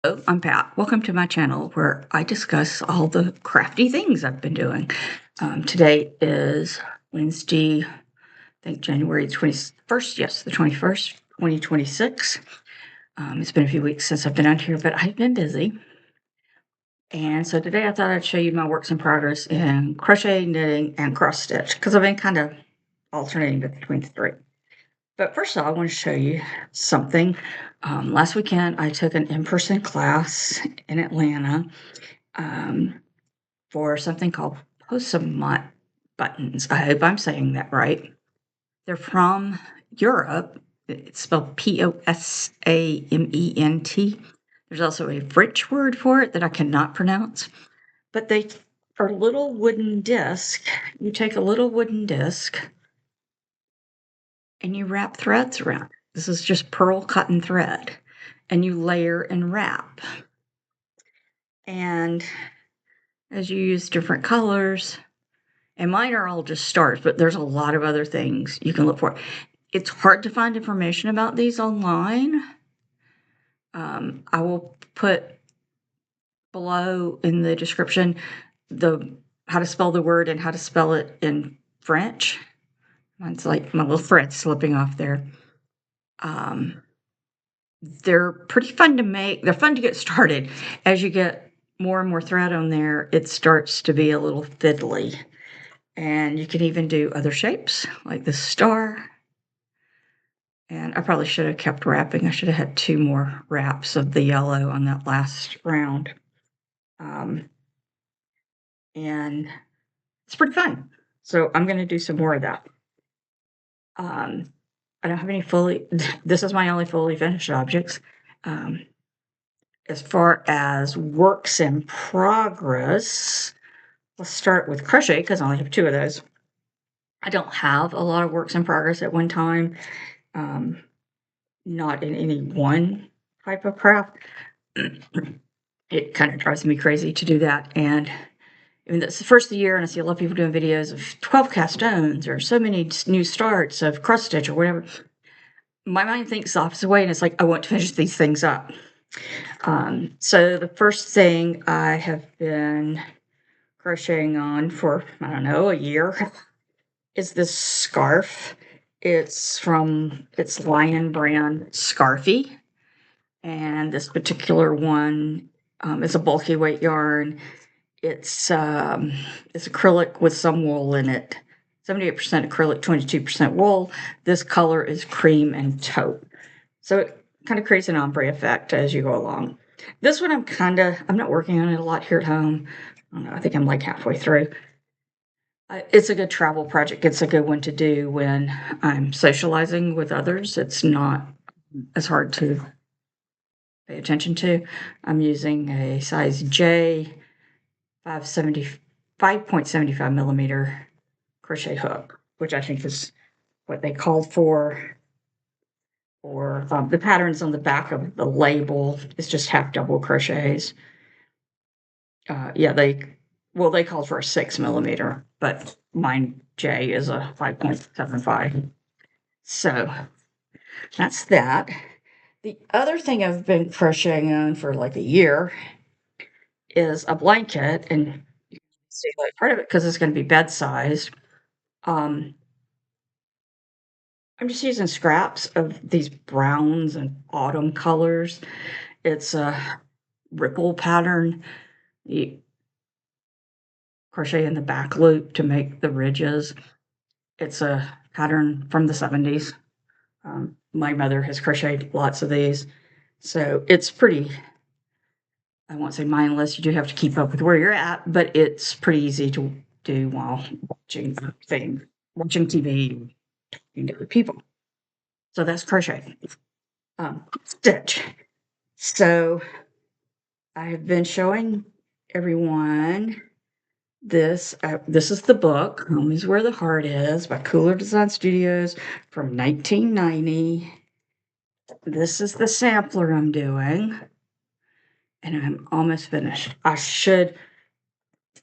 Hello, I'm Pat. Welcome to my channel where I discuss all the crafty things I've been doing. Today is Wednesday, I think January 21st. Yes, the 21st, 2026. It's been a few weeks since I've been on here, but I've been busy. And so today I thought I'd show you my works in progress in crochet, knitting, and cross stitch because I've been kind of alternating between the three. But first of all, I want to show you something. Last weekend, I took an in-person class in Atlanta for something called posament buttons. I hope I'm saying that right. They're from Europe. It's spelled Posament. There's also a French word for it that I cannot pronounce. But they are little wooden discs. You take a little wooden disc and you wrap threads around. This is just pearl cotton thread. And you layer and wrap. And as you use different colors, and mine are all just stars, but there's a lot of other things you can look for. It's hard to find information about these online. I will put below in the description how to spell the word and how to spell it in French. Mine's like my little thread slipping off there. They're pretty fun to make. They're fun to get started. As you get more and more thread on there, it starts to be a little fiddly. And you can even do other shapes like this star. And I probably should have kept wrapping. I should have had 2 more wraps of the yellow on that last round. And it's pretty fun. So I'm going to do some more of that. I don't have any this is my only fully finished objects. As far as works in progress, let's start with crochet because I only have 2 of those. I don't have a lot of works in progress at one time. Not in any one type of craft. It kind of drives me crazy to do that. And I mean, that's the first of the year, and I see a lot of people doing videos of 12 cast stones or so many new starts of cross stitch or whatever. My mind thinks the opposite way, and it's like, I want to finish these things up. So the first thing I have been crocheting on for, I don't know, a year is this scarf. It's Lion brand Scarfy. And this particular one is a bulky weight yarn. It's acrylic with some wool in it. 78% acrylic, 22% wool. This color is cream and taupe. So it kind of creates an ombre effect as you go along. This one I'm not working on it a lot here at home. I don't know, I think I'm like halfway through. It's a good travel project. It's a good one to do when I'm socializing with others. It's not as hard to pay attention to. I'm using a size J 5.75 millimeter crochet hook, which I think is what they called for. Or the patterns on the back of the label is just half double crochets. Yeah, they called for a 6 millimeter, but mine J is a 5.75. So that's that. The other thing I've been crocheting on for like a year is a blanket, and you can see like part of it because it's going to be bed sized. I'm just using scraps of these browns and autumn colors. It's a ripple pattern. You crochet in the back loop to make the ridges. It's a pattern from the 70s. My mother has crocheted lots of these. So it's pretty, I won't say mindless. You do have to keep up with where you're at, but it's pretty easy to do while watching TV, talking to other people. So that's crochet. Stitch. So I have been showing everyone this. This is the book, Home is Where the Heart Is by Kooler Design Studios from 1990. This is the sampler I'm doing. And I'm almost finished. I should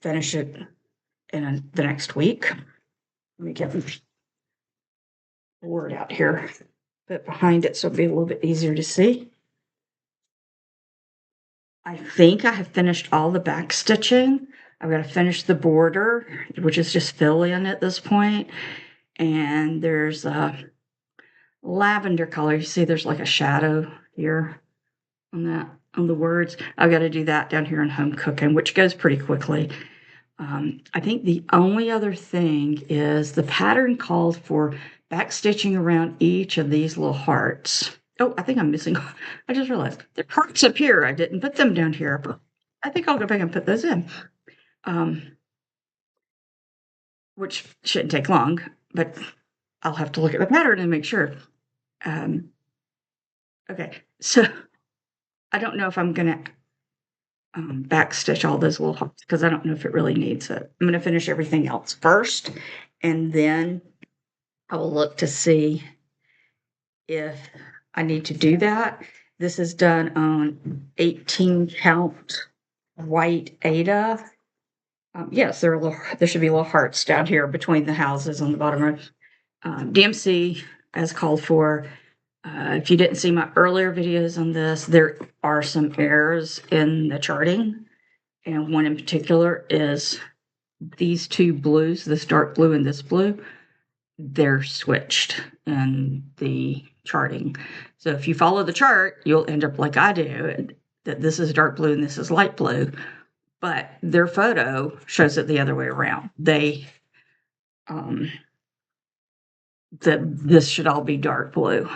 finish it in the next week. Let me get the word out here, a bit behind it so it'll be a little bit easier to see. I think I have finished all the back stitching. I've got to finish the border, which is just fill in at this point. And there's a lavender color. You see there's like a shadow here on that, on the words. I've got to do that down here in home cooking, which goes pretty quickly. I think the only other thing is the pattern calls for back stitching around each of these little hearts. Oh, I think I'm missing. I just realized there are hearts up here. I didn't put them down here. I think I'll go back and put those in, which shouldn't take long, but I'll have to look at the pattern and make sure. Okay, so I don't know if I'm going to backstitch all those little hearts because I don't know if it really needs it. I'm going to finish everything else first, and then I will look to see if I need to do that. This is done on 18 count white Ada. Yes, there should be little hearts down here between the houses on the bottom row. DMC as called for. If you didn't see my earlier videos on this, there are some errors in the charting. And one in particular is these two blues, this dark blue and this blue, they're switched in the charting. So if you follow the chart, you'll end up like I do, that this is dark blue and this is light blue. But their photo shows it the other way around. That this should all be dark blue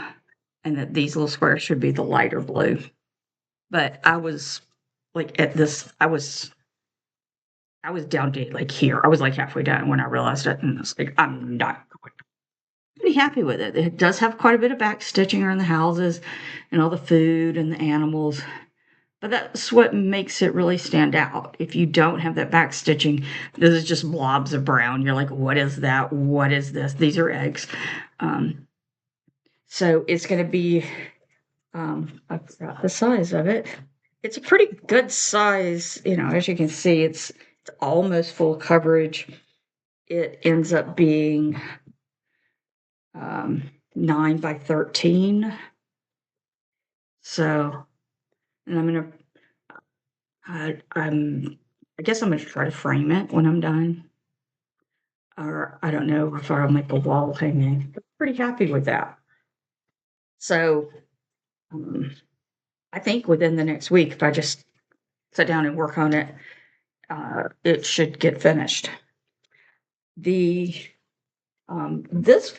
and that these little squares should be the lighter blue. But I was like at this, I was down to like here. I was like halfway down when I realized it, and I was like, I'm not pretty happy with it. It does have quite a bit of back stitching around the houses and all the food and the animals. But that's what makes it really stand out. If you don't have that back stitching, this is just blobs of brown. You're like, what is that? What is this? These are eggs. So it's going to be, I forgot the size of it. It's a pretty good size. You know, as you can see, it's almost full coverage. It ends up being 9 by 13. So, and I'm going to, I guess I'm going to try to frame it when I'm done. Or I don't know if I'll make a wall hanging. I'm pretty happy with that. So, I think within the next week, if I just sit down and work on it, it should get finished. This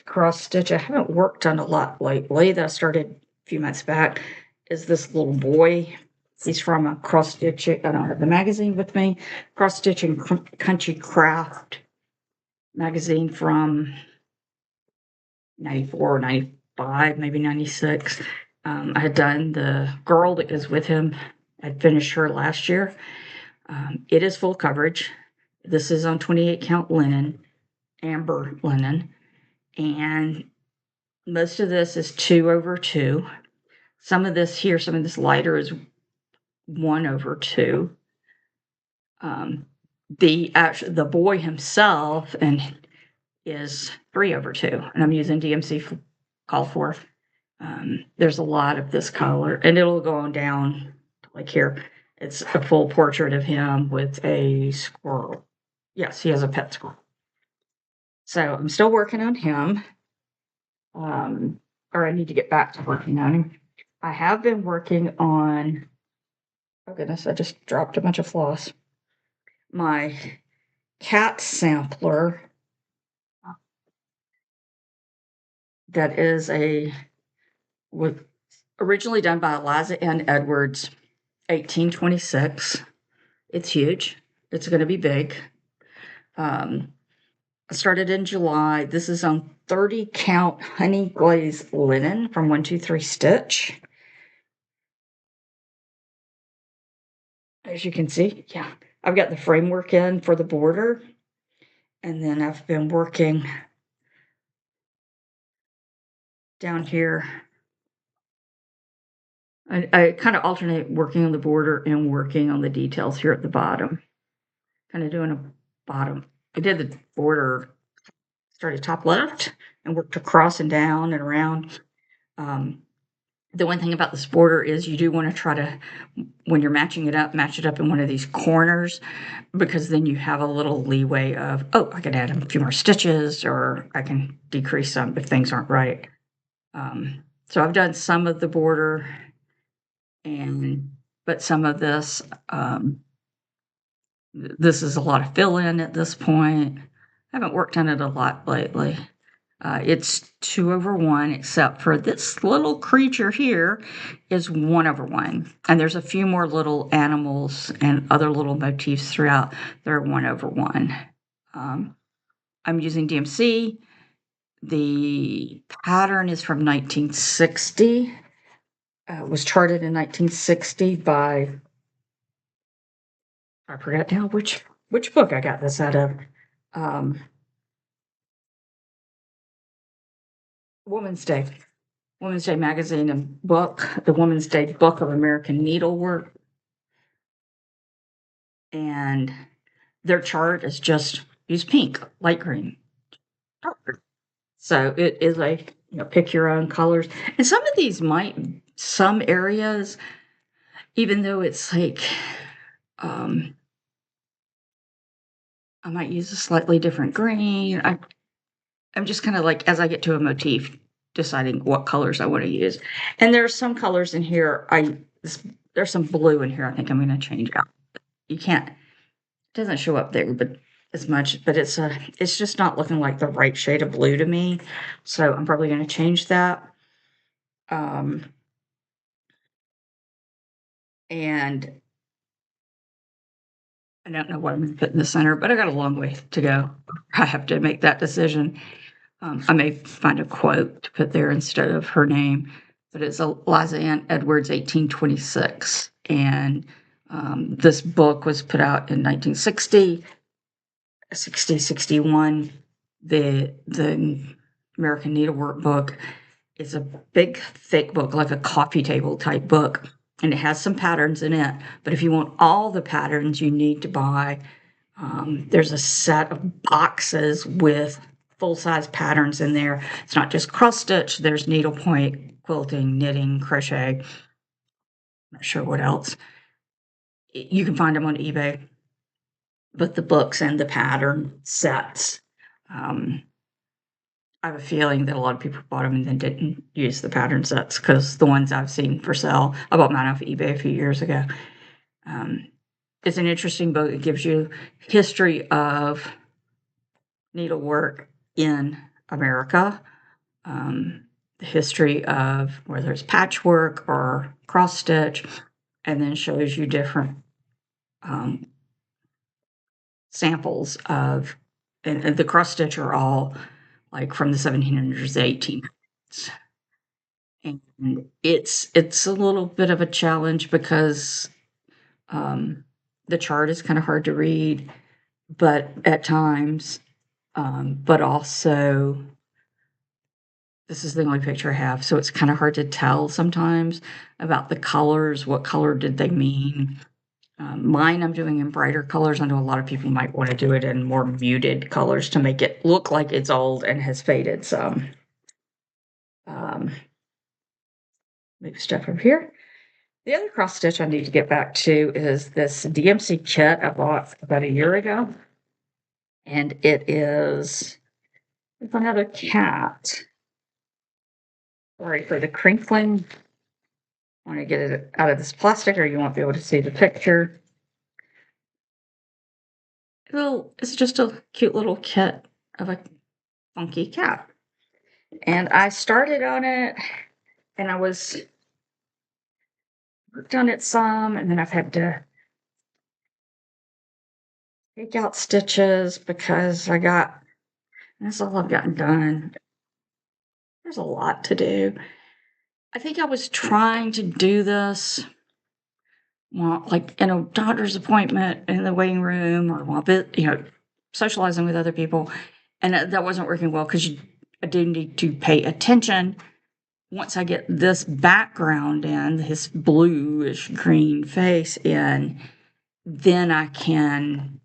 cross stitch I haven't worked on a lot lately that I started a few months back is this little boy. He's from a cross stitching, I don't have the magazine with me, cross stitching country craft magazine from 94, 95, maybe 96. I had done the girl that is with him. I'd finished her last year. It is full coverage. This is on 28 count linen, amber linen, and most of this is 2/2. Some of this here, some of this lighter is 1/2. The boy himself and is 3/2, and I'm using DMC call for. There's a lot of this color, and it'll go on down like here. It's a full portrait of him with a squirrel. Yes, he has a pet squirrel. So I'm still working on him. Or I need to get back to working on him. I have been working on, oh goodness, I just dropped a bunch of floss. My cat sampler that is originally done by Eliza N. Edwards, 1826. It's huge. It's going to be big. I started in July. This is on 30 count honey glazed linen from 123 Stitch. As you can see, yeah, I've got the framework in for the border, and then I've been working down here. I kind of alternate working on the border and working on the details here at the bottom. Kind of doing a bottom. I did the border, started top left and worked across and down and around. The one thing about this border is you do want to try to, when you're matching it up, match it up in one of these corners, because then you have a little leeway of, oh, I can add a few more stitches, or I can decrease some if things aren't right. So I've done some of the border, but some of this, this is a lot of fill-in at this point. I haven't worked on it a lot lately. It's 2/1, except for this little creature here is 1/1. And there's a few more little animals and other little motifs throughout that are 1/1. I'm using DMC. The pattern is from 1960. Was charted in 1960 by, I forgot now which book I got this out of. Woman's Day. Woman's Day magazine and book, the Woman's Day Book of American Needlework. And their chart is just use pink, light green. So it is a, pick your own colors. And some of these some areas, even though it's like, I might use a slightly different green. I'm just kind of like, as I get to a motif, deciding what colors I want to use. And there are some colors in here. There's some blue in here I think I'm going to change out. You can't, it doesn't show up there but as much, but it's just not looking like the right shade of blue to me. So I'm probably going to change that. And I don't know what I'm going to put in the center, but I got a long way to go. I have to make that decision. I may find a quote to put there instead of her name, but it's Eliza Ann Edwards, 1826. And this book was put out in 1960, 61. The American Needlework book is a big, thick book, like a coffee table type book. And it has some patterns in it. But if you want all the patterns, you need to buy, there's a set of boxes with full-size patterns in there. It's not just cross stitch. There's needlepoint, quilting, knitting, crochet. I'm not sure what else. You can find them on eBay. But the books and the pattern sets, I have a feeling that a lot of people bought them and then didn't use the pattern sets, because the ones I've seen for sale, I bought mine off eBay a few years ago. It's an interesting book. It gives you history of needlework in America, the history of whether it's patchwork or cross stitch, and then shows you different samples of, and the cross stitch are all like from the 1700s to 1800s. And it's a little bit of a challenge because the chart is kind of hard to read, but at times, but also this is the only picture I have, so it's kind of hard to tell sometimes about the colors. What color did they mean? Mine I'm doing in brighter colors. I know a lot of people might want to do it in more muted colors to make it look like it's old and has faded some. Move stuff over here. The other cross stitch I need to get back to is this DMC kit I bought about a year ago. And it is, if I have a cat, sorry for the crinkling. I want to get it out of this plastic or you won't be able to see the picture. Well, it's just a cute little kit of a funky cat. And I started on it and I worked on it some, and then I've had to take out stitches because that's all I've gotten done. There's a lot to do. I think I was trying to do this, well, like in a doctor's appointment in the waiting room, or socializing with other people, and that wasn't working well because I do need to pay attention. Once I get this background in, this bluish green face in, then I can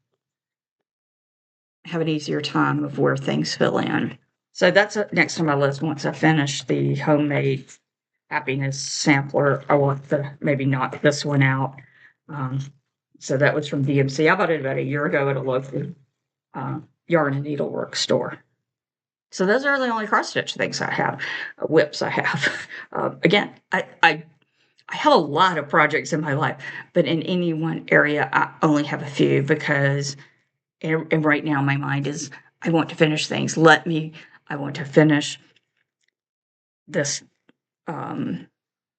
have an easier time of where things fill in. So that's next on my list once I finish the homemade happiness sampler. I want the maybe knock this one out. So that was from DMC. I bought it about a year ago at a local yarn and needlework store. So those are the only cross stitch things I have, WIPs I have. Again, I have a lot of projects in my life, but in any one area, I only have a few because, and right now my mind is, I want to finish things. I want to finish this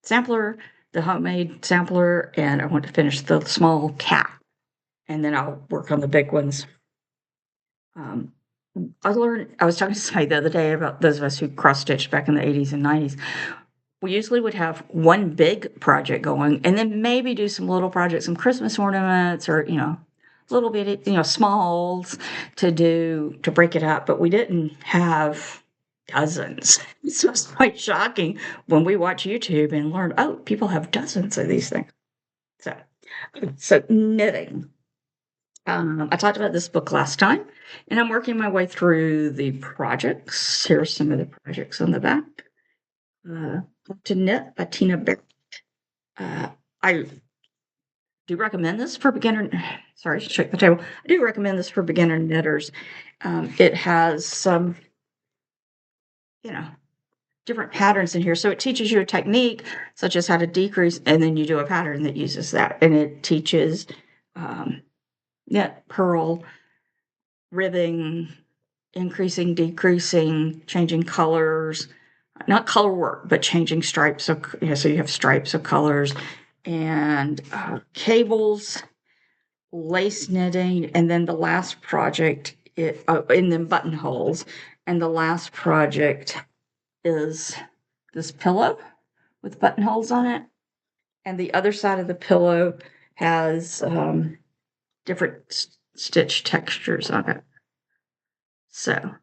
sampler, the homemade sampler, and I want to finish the small cat, and then I'll work on the big ones. I was talking to somebody the other day about those of us who cross-stitched back in the 80s and 90s. We usually would have one big project going and then maybe do some little projects, some Christmas ornaments or, little bitty, smalls to break it up. But we didn't have dozens. So it's quite shocking when we watch YouTube and learn, oh, people have dozens of these things. So knitting. I talked about this book last time, and I'm working my way through the projects. Here's some of the projects on the back. To Knit by Tina Barrett. I do recommend this for beginner. Sorry, shake the table. I do recommend this for beginner knitters. It has some, different patterns in here. So it teaches you a technique, such as how to decrease, and then you do a pattern that uses that. And it teaches knit, purl, ribbing, increasing, decreasing, changing colors, not color work, but changing stripes. So you have stripes of colors and cables, lace knitting, and then the last project, and then buttonholes. And the last project is this pillow with buttonholes on it. And the other side of the pillow has different stitch textures on it. So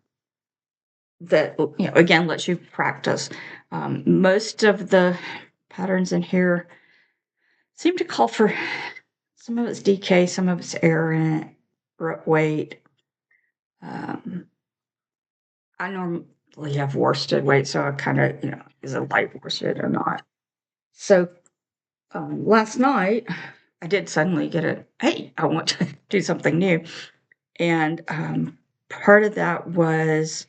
that, again, lets you practice. Most of the patterns in here seem to call for, some of it's DK, some of it's air weight. I normally have worsted weight, so I kind of, is it light worsted or not? So last night, I did suddenly get hey, I want to do something new. And part of that was,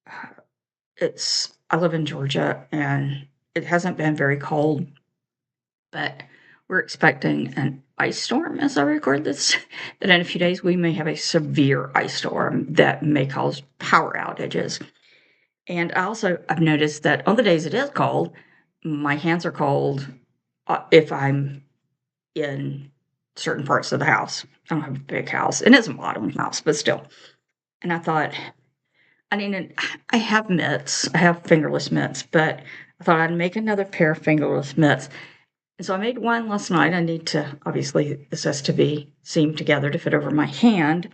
I live in Georgia, and it hasn't been very cold, but we're expecting an ice storm as I record this, that in a few days we may have a severe ice storm that may cause power outages. And I've noticed that on the days it is cold, my hands are cold if I'm in certain parts of the house. I don't have a big house, and it's a modern house, but still. And I thought, I have mitts. I have fingerless mitts, but I thought I'd make another pair of fingerless mitts. And so I made one last night. I need to, obviously, this has to be seamed together to fit over my hand.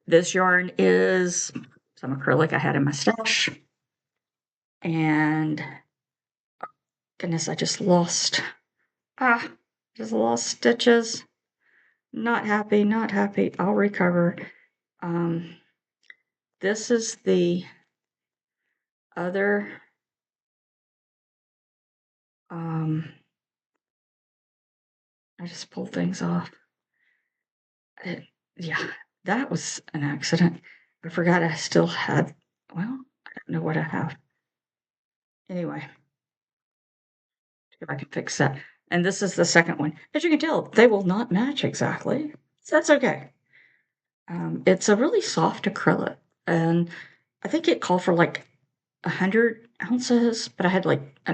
This yarn is some acrylic I had in my stash. And, goodness, I just lost stitches. Not happy, not happy. I'll recover. This is the other, I just pulled things off. Yeah, that was an accident. I forgot I still had, I don't know what I have. Anyway, if I can fix that. And this is the second one. As you can tell, they will not match exactly. So that's okay. It's a really soft acrylic, and I think it called for like 100 ounces, but I had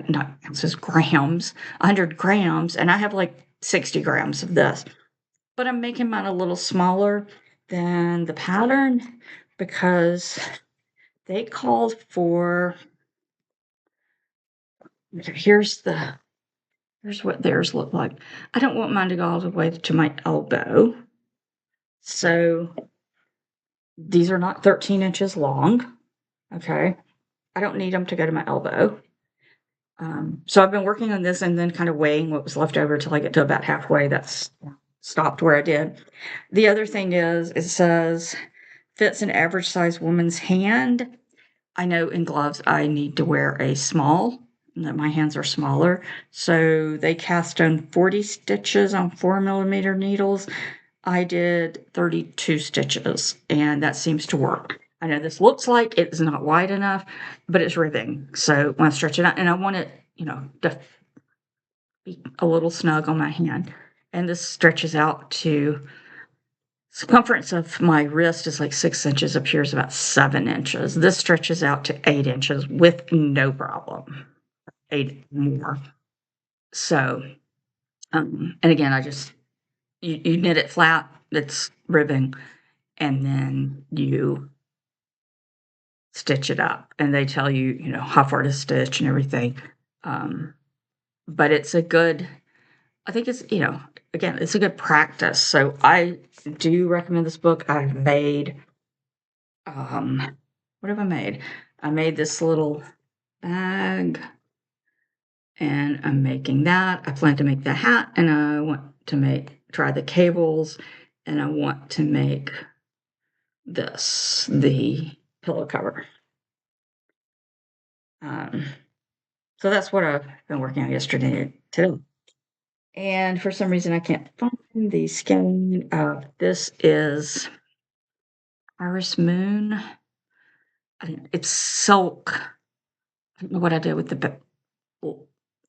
not ounces, grams, 100 grams, and I have like 60 grams of this. But I'm making mine a little smaller than the pattern because they called for, here's what theirs look like. I don't want mine to go all the way to my elbow. So these are not 13 inches long. Okay. I don't need them to go to my elbow. So I've been working on this and then kind of weighing what was left over till I get to about halfway. That's stopped where I did. The other thing is, it says fits an average size woman's hand. I know in gloves I need to wear a small, my hands are smaller, so they cast on 40 stitches on 4mm needles. I did 32 stitches, and that seems to work. I know this looks like it's not wide enough, but it's ribbing. So when I stretch it out, and I want it, to be a little snug on my hand. And this stretches out to circumference of my wrist is like 6 inches, up here is about 7 inches. This stretches out to 8 inches with no problem. 8 more. So, and again, you knit it flat, it's ribbing, and then you stitch it up, and they tell you, how far to stitch and everything. But it's a good, I think it's, again, it's a good practice. So I do recommend this book. I've made, what have I made? I made this little bag, and I'm making that. I plan to make the hat, and I want to try the cables, and I want to make this, the pillow cover. So that's what I've been working on yesterday, today. And for some reason, I can't find the skein of this is Iris Moon. It's silk. I don't know what I did with the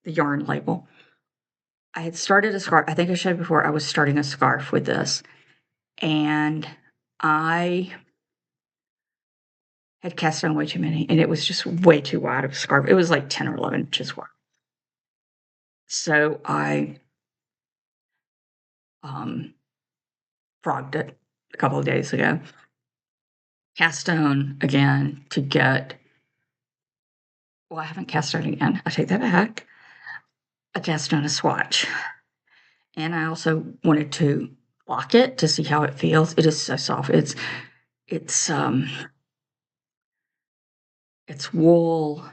yarn label. I had started a scarf. I think I showed before I was starting a scarf with this. And I had cast on way too many, and it was just way too wide of a scarf. It was like 10 or 11 inches wide. So I frogged it a couple of days ago. Cast on again to get, well, I haven't cast on again. I take that back. I cast on a swatch. And I also wanted to block it to see how it feels. It is so soft. It's wool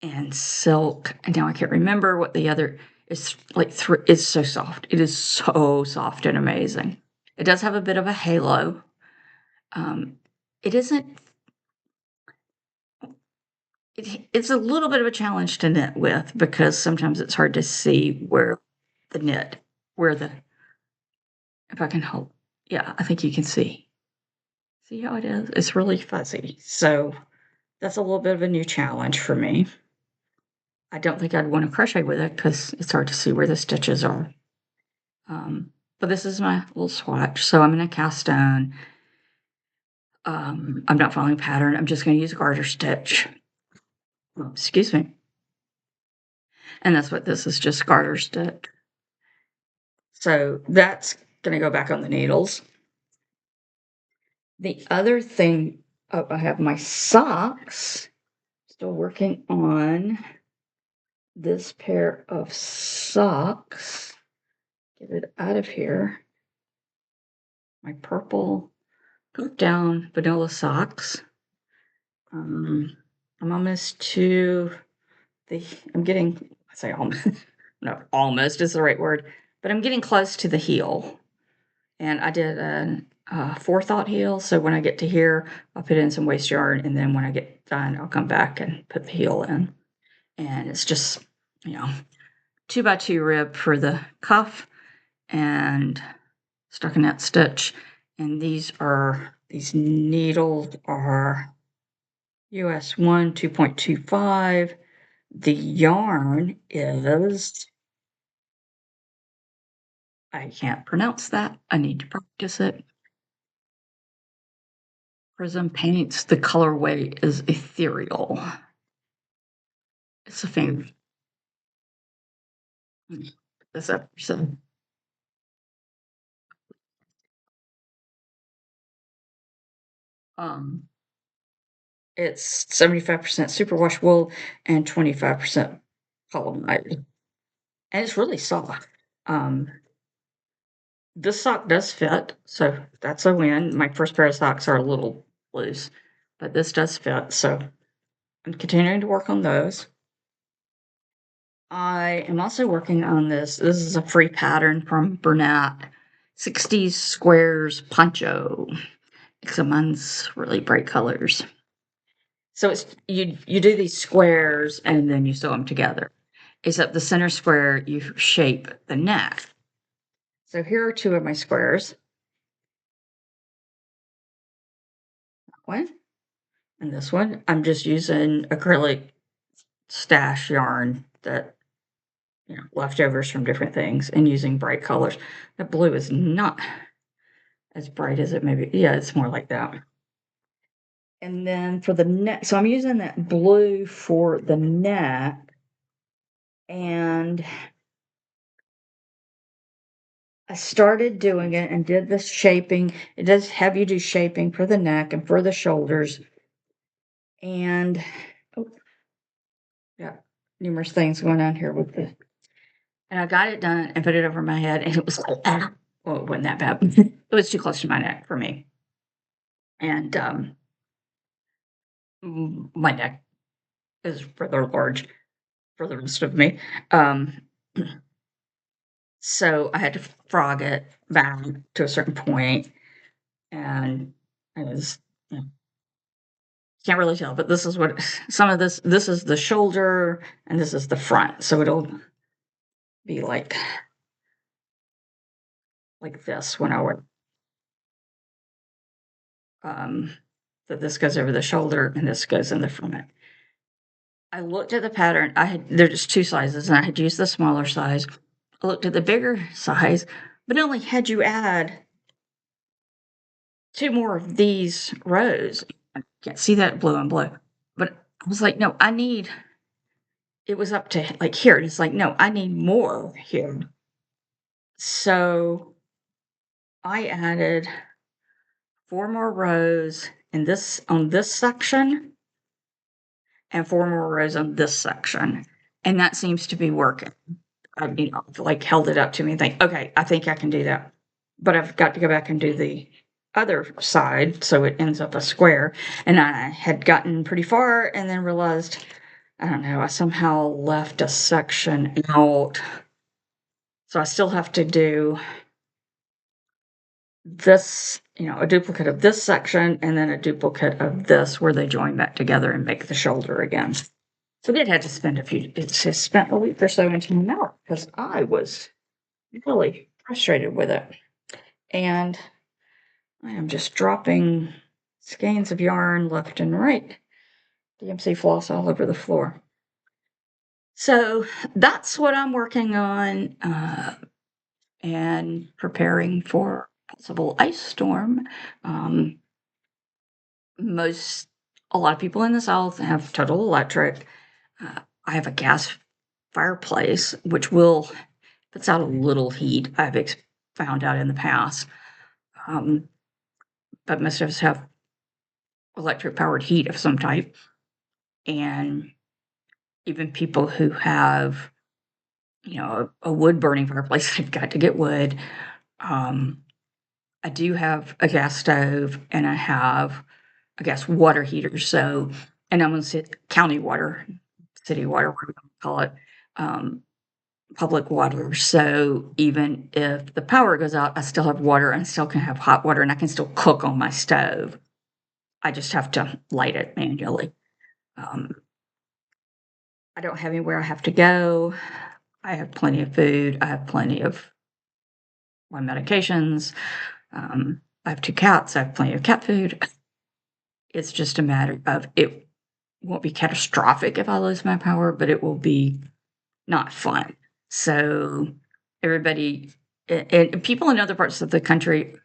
and silk. And now I can't remember what the other is like. It's so soft. It is so soft and amazing. It does have a bit of a halo. It isn't. It's a little bit of a challenge to knit with because sometimes it's hard to see where if I can hold. Yeah, I think you can see. See how it is? It's really fuzzy. So that's a little bit of a new challenge for me. I don't think I'd want to crochet with it because it's hard to see where the stitches are. But this is my little swatch. So I'm going to cast on. I'm not following pattern. I'm just going to use garter stitch. Oh, excuse me. And that's what this is, just garter stitch. So that's going to go back on the needles. The other thing, I have my socks. Still working on this pair of socks. Get it out of here. My purple down vanilla socks. I'm almost to I'm getting, I say almost, no, almost is the right word, but I'm getting close to the heel. And I did a forethought heel, so when I get to here, I'll put in some waste yarn, and then when I get done, I'll come back and put the heel in. And it's just, 2x2 rib for the cuff and stockinette stitch. And these needles are US 1 2.25. The yarn is, I can't pronounce that. I need to practice it. Prism Paints. The colorway is ethereal. It's a thing. This episode. It's 75% superwash wool and 25% polyamide. And it's really soft. This sock does fit, so that's a win. My first pair of socks are a little loose, but this does fit, so I'm continuing to work on those. I am also working on this. This is a free pattern from Bernat, 60s Squares Poncho. So mine's really bright colors. So it's you do these squares and then you sew them together. Except the center square, you shape the neck. So here are two of my squares. One and this one. I'm just using acrylic stash yarn that, leftovers from different things and using bright colors. The blue is not as bright as it may be. Yeah, it's more like that. And then for the neck, so I'm using that blue for the neck. And I started doing it and did the shaping. It does have you do shaping for the neck and for the shoulders. And oh, yeah, numerous things going on here with the. And I got it done and put it over my head, and it was like, ah, well, it wasn't that bad. It was too close to my neck for me. And my neck is rather large for the rest of me. So I had to frog it back to a certain point, and I was, can't really tell, but this is what some of this is the shoulder, and this is the front. So it'll be like this when I would, that this goes over the shoulder and this goes in the front. I looked at the pattern. There's just two sizes, and I had used the smaller size. I looked at the bigger size, but it only had you add 2 more of these rows. I can't see that blue and blue, but I was like, no, it was up to like here. And it's like, no, I need more here. So I added 4 more rows on this section and 4 more rows on this section. And that seems to be working. I've held it up to me and think, okay, I think I can do that. But I've got to go back and do the other side so it ends up a square. And I had gotten pretty far and then realized, I don't know, I somehow left a section out. So I still have to do this, a duplicate of this section and then a duplicate of this where they join back together and make the shoulder again. So I did have to spend spent a week or so into my mouth because I was really frustrated with it. And I am just dropping skeins of yarn left and right. DMC floss all over the floor. So that's what I'm working on and preparing for possible ice storm. A lot of people in the South have total electric. I have a gas fireplace, which puts out a little heat, I've found out in the past. But most of us have electric powered heat of some type. And even people who have, a wood burning fireplace, they've got to get wood. I do have a gas stove and I have a gas water heater. So, and I'm going to say county water, city water, whatever you call it, public water. So even if the power goes out, I still have water and still can have hot water and I can still cook on my stove. I just have to light it manually. I don't have anywhere I have to go. I have plenty of food. I have plenty of my medications. I have 2 cats. I have plenty of cat food. It's just a matter of it won't be catastrophic if I lose my power, but it will be not fun. So everybody and people in other parts of the country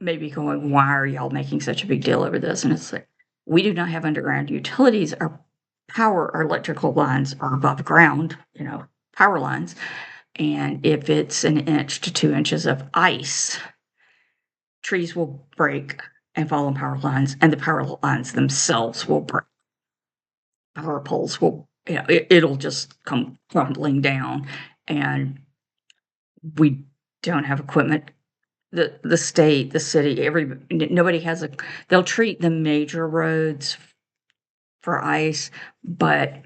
may be going, why are y'all making such a big deal over this? And it's like, we do not have underground utilities. Our electrical lines are above ground, power lines. And if it's 1 inch to 2 inches of ice, trees will break and fall on power lines, and the power lines themselves will break. Power poles will, it'll just come crumbling down, and we don't have equipment. The state, the city, nobody has they'll treat the major roads for ice, but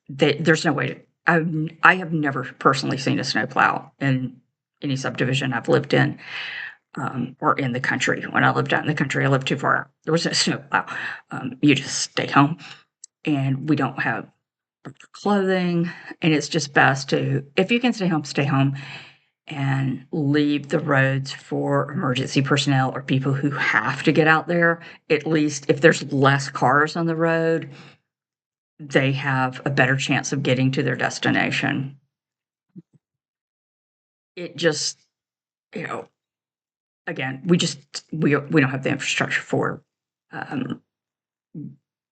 there's no way to. I have never personally seen a snowplow in any subdivision I've lived in. or in the country. When I lived out in the country, I lived too far out. There was no snowplow. You just stay home, and we don't have clothing, and it's just best to, if you can stay home and leave the roads for emergency personnel or people who have to get out there. At least if there's less cars on the road, they have a better chance of getting to their destination. It just, you know, again, we don't have the infrastructure for, um,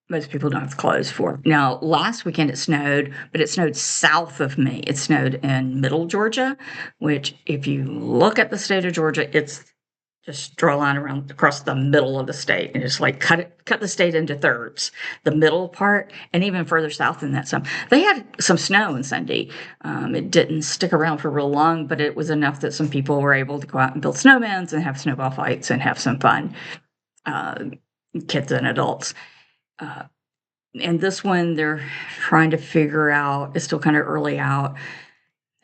most people don't have clothes for. Now, last weekend it snowed, but it snowed south of me. It snowed in middle Georgia, which if you look at the state of Georgia, it's just draw a line around across the middle of the state and just like cut the state into thirds. The middle part, and even further south than that, they had some snow on Sunday. It didn't stick around for real long, but it was enough that some people were able to go out and build snowmans and have snowball fights and have some fun, kids and adults. And this one they're trying to figure out, it's still kind of early out.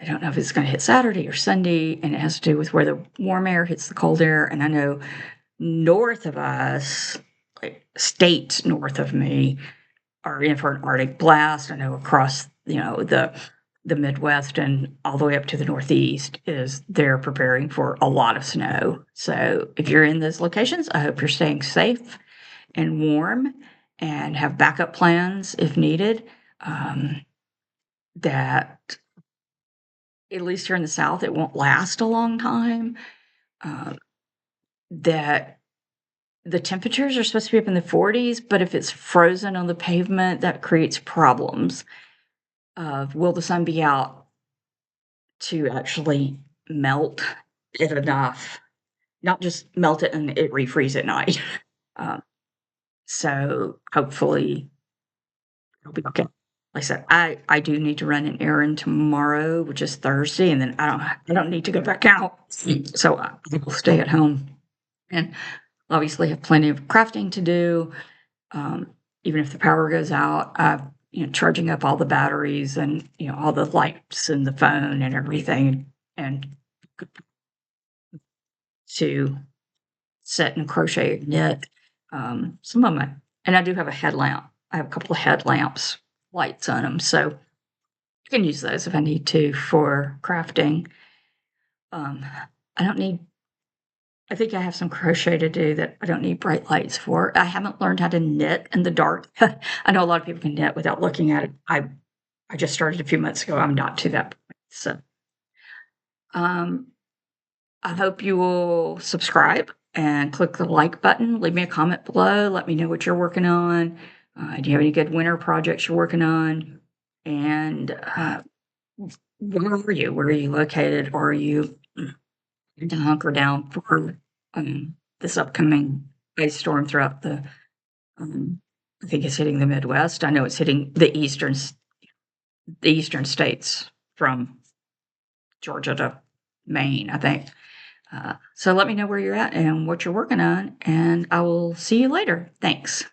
I don't know if it's going to hit Saturday or Sunday, and it has to do with where the warm air hits the cold air. And I know north of us, like states north of me, are in for an Arctic blast. I know across, the Midwest and all the way up to the Northeast they're preparing for a lot of snow. So if you're in those locations, I hope you're staying safe and warm and have backup plans if needed. That at least here in the South, it won't last a long time. That the temperatures are supposed to be up in the 40s, but if it's frozen on the pavement, that creates problems of will the sun be out to actually melt it enough, not just melt it and it refreeze at night. So hopefully it'll be okay. Like I said, I do need to run an errand tomorrow, which is Thursday, and then I don't need to go back out. So I will stay at home and obviously have plenty of crafting to do. Even if the power goes out, charging up all the batteries and, all the lights and the phone and everything, and to set and crochet and knit. Some of my, and I do have a headlamp. I have a couple of headlamps, lights on them. So you can use those if I need to for crafting. I think I have some crochet to do that I don't need bright lights for. I haven't learned how to knit in the dark. I know a lot of people can knit without looking at it. I just started a few months ago. I'm not to that point. So I hope you will subscribe and click the like button. Leave me a comment below. Let me know what you're working on. Do you have any good winter projects you're working on? And where are you? Where are you located? Or are you to hunker down for this upcoming ice storm throughout I think it's hitting the Midwest. I know it's hitting the eastern states from Georgia to Maine, I think. So let me know where you're at and what you're working on, and I will see you later. Thanks.